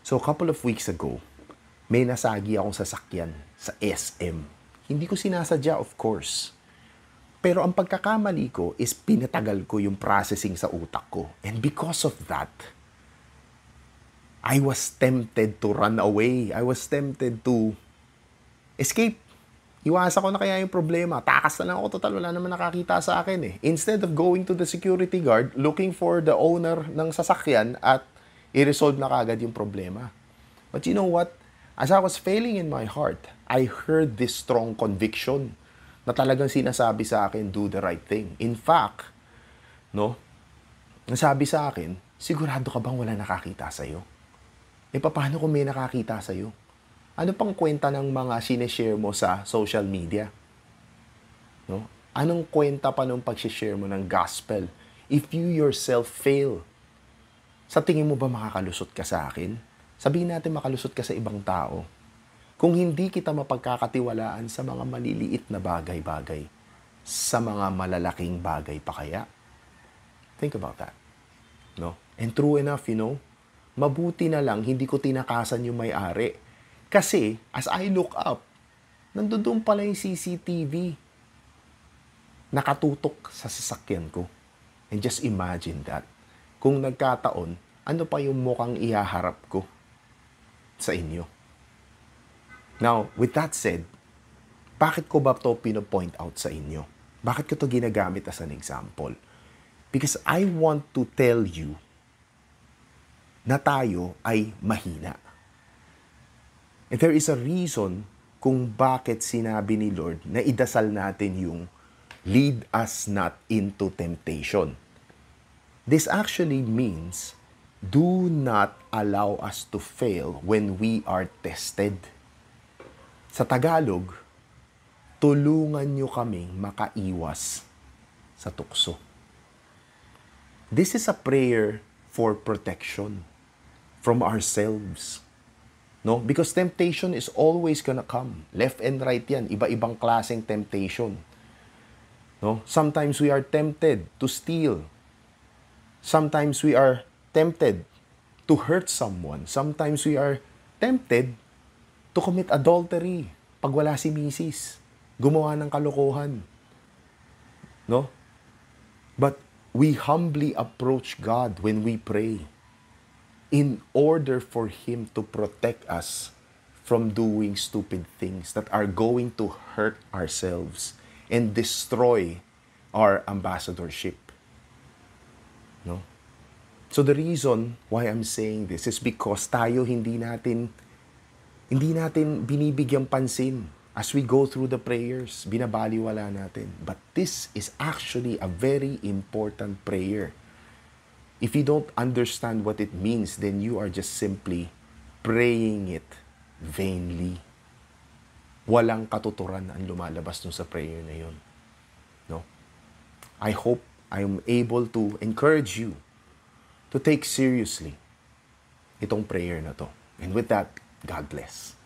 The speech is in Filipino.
So a couple of weeks ago, may nasagi akong sasakyan sa SM. Hindi ko sinasadya, of course. Pero ang pagkakamali ko is pinatagal ko yung processing sa utak ko. And because of that, I was tempted to run away. I was tempted to escape. Iwasan ko na kaya yung problema. Takas na lang ako, total, wala naman nakakita sa akin eh. Instead of going to the security guard, looking for the owner ng sasakyan at i-resolve na kagad yung problema. But you know what? As I was failing in my heart, I heard this strong conviction na talagang sinasabi sa akin, do the right thing. In fact, no, nasabi sa akin, sigurado ka bang wala nakakita sa'yo? E paano kung may nakakita sa'yo? Ano pang kwenta ng mga sineshare mo sa social media? No? Anong kwenta pa nung pag-share mo ng gospel? If you yourself fail, sa tingin mo ba makakalusot ka sa akin? Sabihin natin makalusot ka sa ibang tao. Kung hindi kita mapagkakatiwalaan sa mga maliliit na bagay-bagay, sa mga malalaking bagay pa kaya? Think about that. No? And true enough, mabuti na lang hindi ko tinakasan yung may-ari. Kasi, as I look up, nandoon pala yung CCTV. Nakatutok sa sasakyan ko. And just imagine that. Kung nagkataon, ano pa yung mukhang ihaharap ko sa inyo? Now, with that said, bakit ko ba ito pino-point out sa inyo? Bakit ko ito ginagamit as an example? Because I want to tell you na tayo ay mahina. And there is a reason kung bakit sinabi ni Lord na idasal natin yung lead us not into temptation. This actually means do not allow us to fail when we are tested. Sa Tagalog, tulungan nyo kaming makaiwas sa tukso. This is a prayer for protection from ourselves. No? Because temptation is always gonna come. Left and right yan. Iba-ibang klaseng temptation. No? Sometimes we are tempted to steal. Sometimes we are tempted to hurt someone. Sometimes we are tempted to commit adultery pag wala si misis. Gumawa ng kalokohan. No? But we humbly approach God when we pray in order for Him to protect us from doing stupid things that are going to hurt ourselves and destroy our ambassadorship. No? So the reason why I'm saying this is because tayo hindi natin binibigyang pansin as we go through the prayers, binabaliwala natin. But this is actually a very important prayer. If you don't understand what it means, then you are just simply praying it vainly. Walang katuturan ang lumalabas dun sa prayer na yun. No? I hope I'm able to encourage you to take seriously itong prayer na to. And with that, God bless.